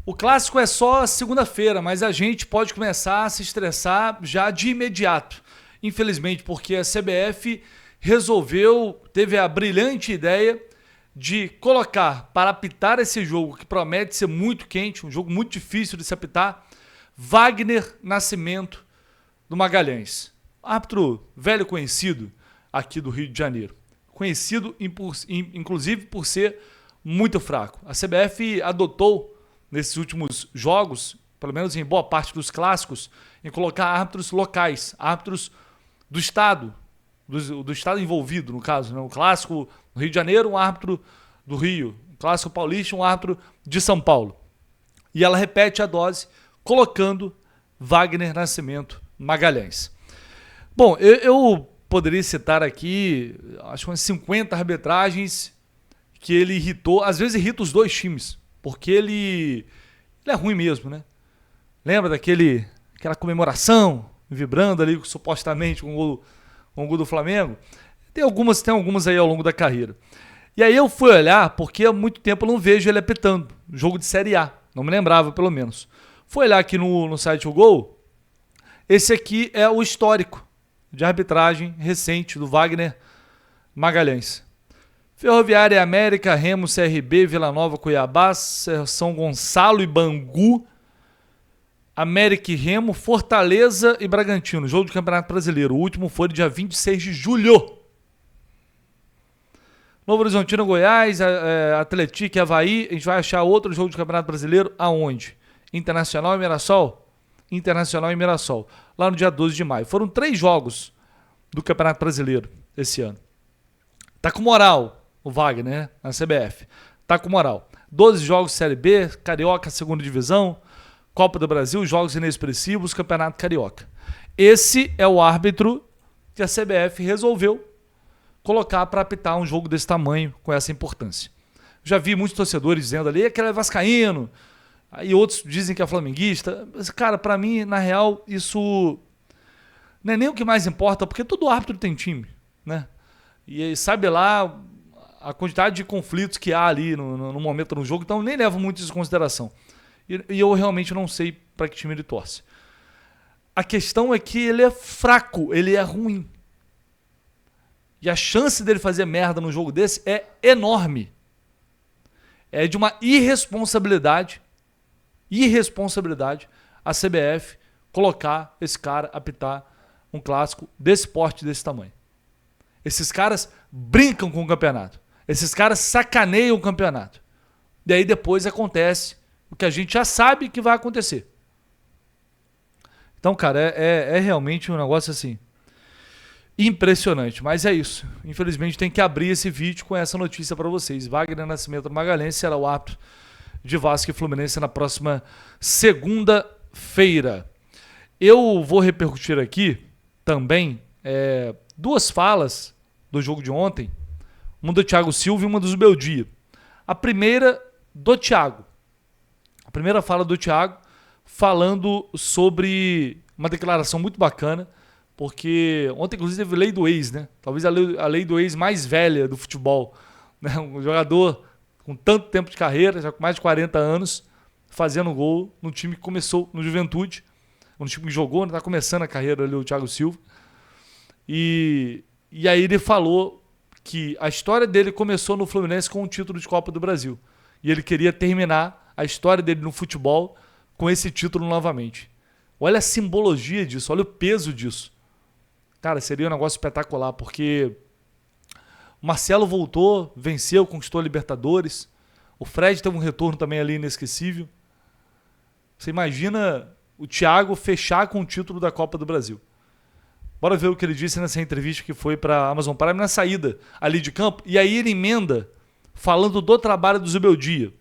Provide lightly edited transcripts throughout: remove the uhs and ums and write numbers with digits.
O clássico é só segunda-feira, mas a gente pode começar a se estressar já de imediato. Infelizmente, porque a CBF teve a brilhante ideia de colocar para apitar esse jogo, que promete ser muito quente, um jogo muito difícil de se apitar, Wagner Nascimento do Magalhães. Árbitro velho conhecido aqui do Rio de Janeiro. Conhecido, inclusive, por ser muito fraco. A CBF adotou, nesses últimos jogos, pelo menos em boa parte dos clássicos, em colocar árbitros locais, árbitros do estado, do estado envolvido, no caso. Né? O clássico do Rio de Janeiro, um árbitro do Rio. O clássico paulista, um árbitro de São Paulo. E ela repete a dose, colocando Wagner Nascimento Magalhães. Bom, eu poderia citar aqui, acho que umas 50 arbitragens que ele irritou. Às vezes irrita os dois times, porque ele é ruim mesmo, né? Lembra aquela comemoração, vibrando ali supostamente com o gol do Flamengo? Tem algumas aí ao longo da carreira. E aí eu fui olhar, porque há muito tempo eu não vejo ele apitando jogo de Série A. Não me lembrava, pelo menos. Fui olhar aqui no site O Gol. Esse aqui é o histórico de arbitragem recente do Wagner Magalhães. Ferroviária, América, Remo, CRB, Vila Nova, Cuiabá, São Gonçalo e Bangu, América e Remo, Fortaleza e Bragantino, jogo do Campeonato Brasileiro. O último foi no dia 26 de julho. Novo Horizontino, Goiás, Atlético e Avaí. A gente vai achar outro jogo do Campeonato Brasileiro aonde? Internacional e Mirassol? Internacional e Mirassol. Lá no dia 12 de maio. Foram 3 jogos do Campeonato Brasileiro esse ano. Tá com moral o Wagner, né? Na CBF. Tá com moral. 12 jogos Série B, Carioca, segunda divisão, Copa do Brasil, jogos inexpressivos, Campeonato Carioca. Esse é o árbitro que a CBF resolveu colocar para apitar um jogo desse tamanho, com essa importância. Já vi muitos torcedores dizendo ali que ele é vascaíno, aí outros dizem que é flamenguista. Mas, cara, para mim, na real, isso não é nem o que mais importa, porque todo árbitro tem time, né? E sabe lá a quantidade de conflitos que há ali no momento no jogo, então eu nem levo muito isso em consideração. E eu realmente não sei para que time ele torce. A questão é que ele é fraco, ele é ruim. E a chance dele fazer merda num jogo desse é enorme. É de uma irresponsabilidade a CBF colocar esse cara, apitar um clássico desse porte, desse tamanho. Esses caras brincam com o campeonato. Esses caras sacaneiam o campeonato. E aí depois acontece o que a gente já sabe que vai acontecer. Então, cara, é realmente um negócio assim impressionante. Mas é isso. Infelizmente tem que abrir esse vídeo com essa notícia para vocês. Wagner Nascimento Magalhães será o árbitro de Vasco e Fluminense na próxima segunda-feira. Eu vou repercutir aqui também 2 falas do jogo de ontem, uma do Thiago Silva e uma do Zubeldia. A primeira do Thiago. A primeira fala do Thiago falando sobre uma declaração muito bacana, porque ontem inclusive teve lei do ex, né? Talvez a lei do ex mais velha do futebol, né? Um jogador com tanto tempo de carreira, já com mais de 40 anos, fazendo gol num time que começou no Juventude, no time que jogou, está começando a carreira ali o Thiago Silva. E aí ele falou que a história dele começou no Fluminense com o título de Copa do Brasil. E ele queria terminar a história dele no futebol com esse título novamente. Olha a simbologia disso, olha o peso disso. Cara, seria um negócio espetacular, porque o Marcelo voltou, venceu, conquistou a Libertadores. O Fred teve um retorno também ali inesquecível. Você imagina o Thiago fechar com o título da Copa do Brasil. Bora ver o que ele disse nessa entrevista que foi para a Amazon Prime na saída ali de campo. E aí ele emenda falando do trabalho do Zubeldia.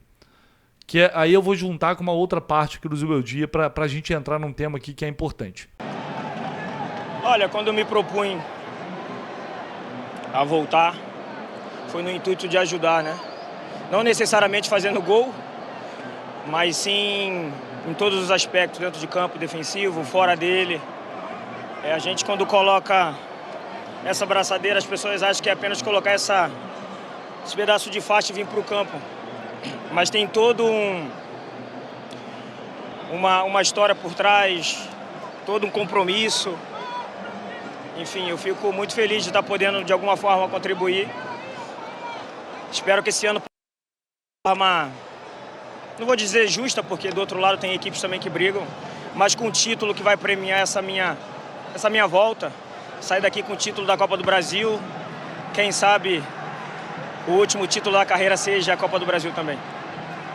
Aí eu vou juntar com uma outra parte aqui do Zubeldia para a gente entrar num tema aqui que é importante. Olha, quando eu me propunha a voltar, foi no intuito de ajudar, né? Não necessariamente fazendo gol, mas sim em todos os aspectos, dentro de campo, defensivo, fora dele. A gente, quando coloca essa braçadeira, as pessoas acham que é apenas colocar esse pedaço de faixa e vir para o campo. Mas tem todo uma história por trás, todo um compromisso. Enfim, eu fico muito feliz de estar podendo, de alguma forma, contribuir. Espero que esse ano, de forma, não vou dizer justa, porque do outro lado tem equipes também que brigam, mas com um título que vai premiar essa minha volta, sair daqui com o título da Copa do Brasil, quem sabe o último título da carreira seja a Copa do Brasil também.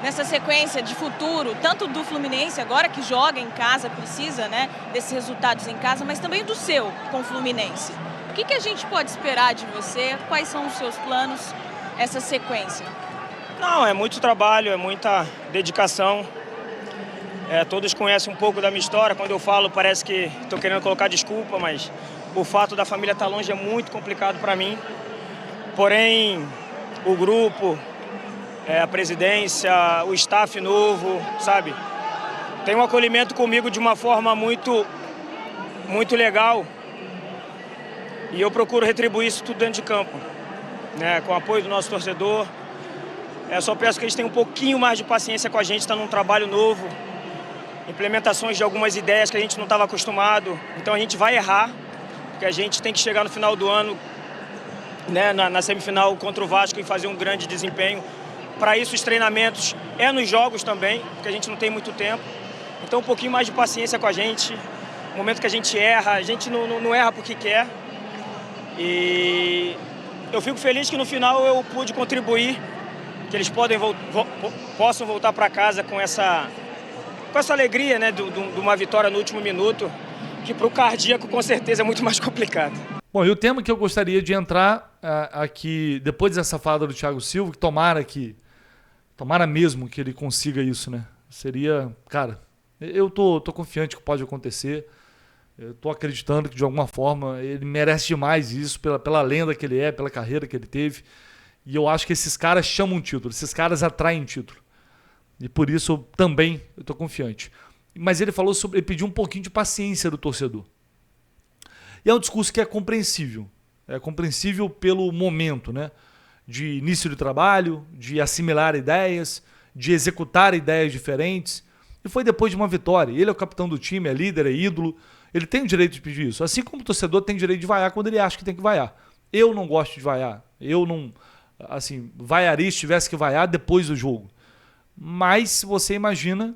Nessa sequência de futuro, tanto do Fluminense agora que joga em casa, precisa, né, desses resultados em casa, mas também do seu com o Fluminense. O que a gente pode esperar de você? Quais são os seus planos, essa sequência? Não, é muito trabalho, é muita dedicação. Todos conhecem um pouco da minha história. Quando eu falo, parece que estou querendo colocar desculpa, mas o fato da família estar longe é muito complicado para mim. Porém, o grupo, a presidência, o staff novo, sabe? Tem um acolhimento comigo de uma forma muito legal. E eu procuro retribuir isso tudo dentro de campo, né? Com o apoio do nosso torcedor. Só peço que eles tenham um pouquinho mais de paciência com a gente, está num trabalho novo. Implementações de algumas ideias que a gente não estava acostumado. Então a gente vai errar, porque a gente tem que chegar no final do ano, né, na semifinal contra o Vasco e fazer um grande desempenho. Para isso, os treinamentos nos jogos também, porque a gente não tem muito tempo. Então, um pouquinho mais de paciência com a gente. No momento que a gente erra, a gente não erra porque quer. E eu fico feliz que no final eu pude contribuir, que eles possam voltar para casa com essa alegria, né, de uma vitória no último minuto, que para o cardíaco com certeza é muito mais complicado. Bom, e o tema que eu gostaria de entrar aqui, depois dessa fala do Thiago Silva, que tomara mesmo que ele consiga isso, né? Seria, cara, eu tô confiante que pode acontecer, eu tô acreditando que de alguma forma ele merece demais isso, pela lenda que ele é, pela carreira que ele teve, e eu acho que esses caras chamam título, esses caras atraem título, e por isso também eu tô confiante. Mas ele pediu um pouquinho de paciência do torcedor. E é um discurso que é compreensível pelo momento, né? De início de trabalho, de assimilar ideias, de executar ideias diferentes. E foi depois de uma vitória. Ele é o capitão do time, é líder, é ídolo. Ele tem o direito de pedir isso. Assim como o torcedor tem o direito de vaiar quando ele acha que tem que vaiar. Eu não gosto de vaiar. Eu não... Assim, vaiaria se tivesse que vaiar depois do jogo. Mas se você imagina...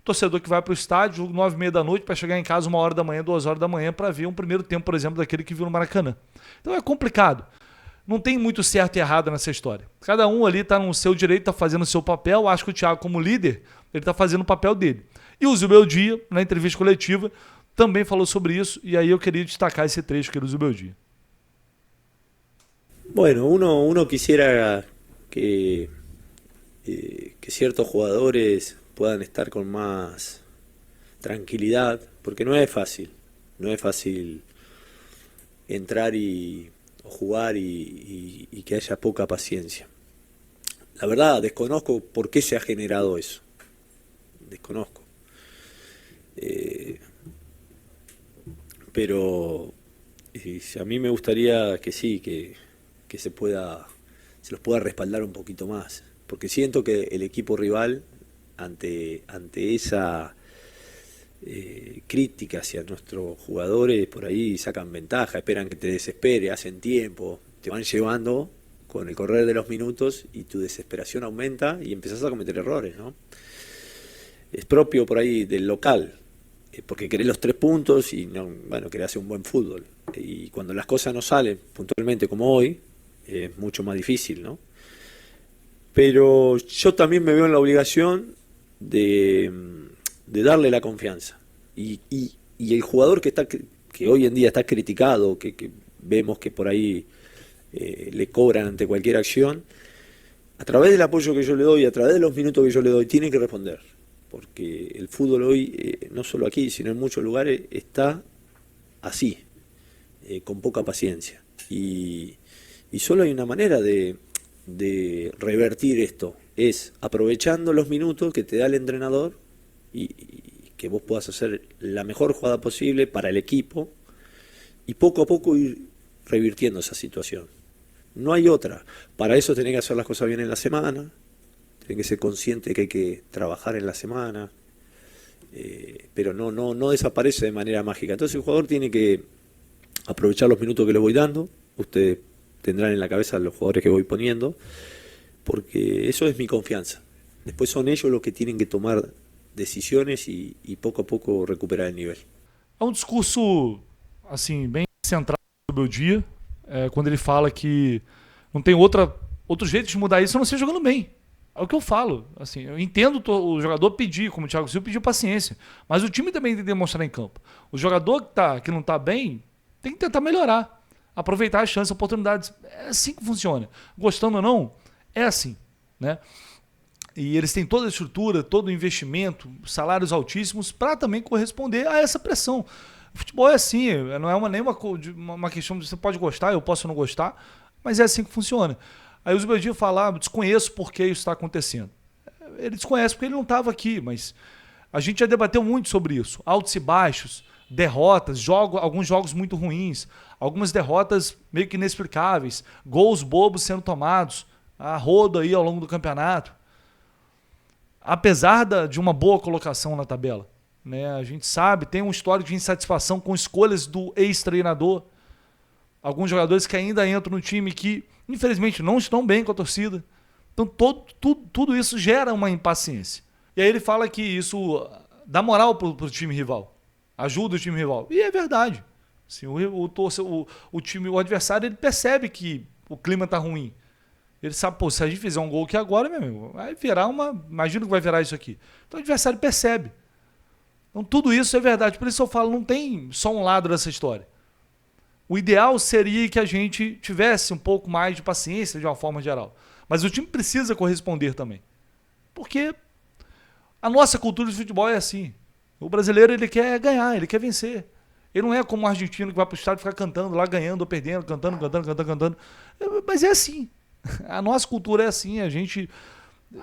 torcedor que vai para o estádio, 9h30 da noite, para chegar em casa 1h da manhã, 2h da manhã, para ver um primeiro tempo, por exemplo, daquele que viu no Maracanã. Então é complicado. Não tem muito certo e errado nessa história. Cada um ali está no seu direito, está fazendo o seu papel. Acho que o Thiago, como líder, ele está fazendo o papel dele. E o Zubeldia, na entrevista coletiva, também falou sobre isso, e aí eu queria destacar esse trecho que ele do Zubeldia. Bueno, uno quisiera que ciertos jugadores puedan estar con más tranquilidad, porque no es fácil entrar o jugar y que haya poca paciencia. La verdad, desconozco por qué se ha generado eso, desconozco. Pero a mí me gustaría que sí, que se los pueda respaldar un poquito más, porque siento que el equipo rival ante esa crítica hacia nuestros jugadores, por ahí sacan ventaja, esperan que te desespere, hacen tiempo, te van llevando con el correr de los minutos y tu desesperación aumenta y empezás a cometer errores, ¿no? Es propio por ahí del local, porque querés los 3 puntos y querés hacer un buen fútbol. Y cuando las cosas no salen puntualmente como hoy, es mucho más difícil, ¿no? Pero yo también me veo en la obligación de darle la confianza. Y el jugador que hoy en día está criticado, que vemos que por ahí le cobran ante cualquier acción, a través del apoyo que yo le doy, a través de los minutos que yo le doy, tiene que responder. Porque el fútbol hoy, no solo aquí, sino en muchos lugares, está así, con poca paciencia. Y solo hay una manera de revertir esto, es aprovechando los minutos que te da el entrenador y que vos puedas hacer la mejor jugada posible para el equipo y poco a poco ir revirtiendo esa situación. No hay otra. Para eso tenés que hacer las cosas bien en la semana, tenés que ser consciente que hay que trabajar en la semana pero no desaparece de manera mágica. Entonces el jugador tiene que aprovechar los minutos que le voy dando. Ustedes tendrán en la cabeza los jugadores que voy poniendo, porque eso es mi confianza. Después son ellos los que tienen que tomar decisões e pouco a pouco recuperar o nível. É um discurso assim bem centrado no meu dia, quando ele fala que não tem outro jeito de mudar isso a não ser jogando bem. É o que eu falo. Assim, eu entendo o jogador pedir, como o Thiago Silva pediu paciência, mas o time também tem que demonstrar em campo. O jogador que não está bem tem que tentar melhorar, aproveitar as chances, oportunidades. É assim que funciona. Gostando ou não, é assim, né? E eles têm toda a estrutura, todo o investimento, salários altíssimos para também corresponder a essa pressão. O futebol é assim, não é uma questão de você pode gostar, eu posso não gostar, mas é assim que funciona. Aí o Zubeldia fala, desconheço por que isso está acontecendo. Ele desconhece porque ele não estava aqui, mas a gente já debateu muito sobre isso. Altos e baixos, derrotas, alguns jogos muito ruins, algumas derrotas meio que inexplicáveis, gols bobos sendo tomados, a rodo aí ao longo do campeonato. Apesar de uma boa colocação na tabela, né? A gente sabe, tem um histórico de insatisfação com escolhas do ex-treinador. Alguns jogadores que ainda entram no time que, infelizmente, não estão bem com a torcida. Então, tudo isso gera uma impaciência. E aí ele fala que isso dá moral pro time rival, ajuda o time rival. E é verdade. Assim, o adversário ele percebe que o clima tá ruim. Ele sabe, pô, se a gente fizer um gol aqui agora, meu amigo, vai virar imagina que vai virar isso aqui. Então o adversário percebe. Então tudo isso é verdade. Por isso eu falo, não tem só um lado dessa história. O ideal seria que a gente tivesse um pouco mais de paciência de uma forma geral. Mas o time precisa corresponder também. Porque a nossa cultura de futebol é assim. O brasileiro ele quer ganhar, ele quer vencer. Ele não é como o argentino que vai pro estádio e ficar cantando lá, ganhando ou perdendo, cantando. Mas é assim. A nossa cultura é assim, a gente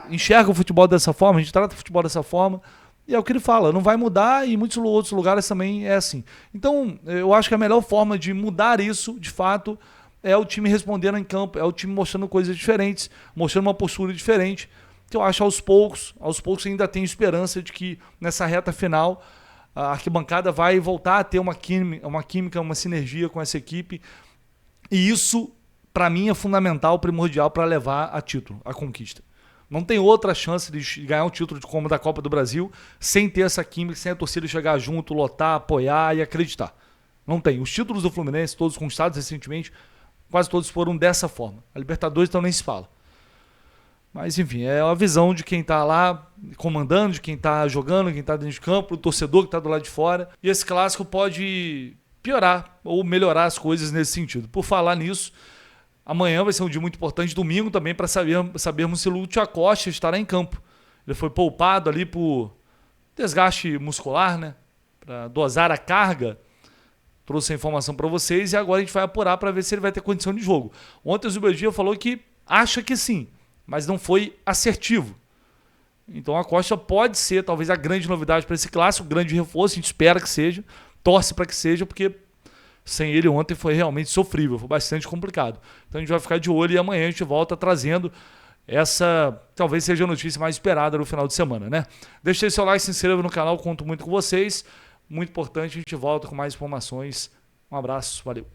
enxerga o futebol dessa forma, a gente trata o futebol dessa forma, e é o que ele fala, não vai mudar e em muitos outros lugares também é assim. Então, eu acho que a melhor forma de mudar isso, de fato, é o time respondendo em campo, é o time mostrando coisas diferentes, mostrando uma postura diferente, que eu acho aos poucos ainda tenho esperança de que nessa reta final a arquibancada vai voltar a ter uma química, uma sinergia com essa equipe, e isso para mim é fundamental, primordial para levar a título, a conquista. Não tem outra chance de ganhar um título como da Copa do Brasil sem ter essa química, sem a torcida chegar junto, lotar, apoiar e acreditar. Não tem. Os títulos do Fluminense, todos conquistados recentemente, quase todos foram dessa forma. A Libertadores então nem se fala. Mas enfim, é a visão de quem está lá comandando, de quem está jogando, quem está dentro de campo, o torcedor que está do lado de fora. E esse clássico pode piorar ou melhorar as coisas nesse sentido. Por falar nisso, amanhã vai ser um dia muito importante, domingo também, para sabermos se o Lúcio Acosta estará em campo. Ele foi poupado ali por desgaste muscular, né? Para dosar a carga. Trouxe a informação para vocês e agora a gente vai apurar para ver se ele vai ter condição de jogo. Ontem o Zubeldia falou que acha que sim, mas não foi assertivo. Então a Acosta pode ser talvez a grande novidade para esse clássico, o grande reforço, a gente espera que seja, torce para que seja, porque sem ele ontem foi realmente sofrível, foi bastante complicado. Então a gente vai ficar de olho e amanhã a gente volta trazendo essa, talvez seja a notícia mais esperada no final de semana, né? Deixe aí seu like, se inscreva no canal, conto muito com vocês. Muito importante, a gente volta com mais informações. Um abraço, valeu.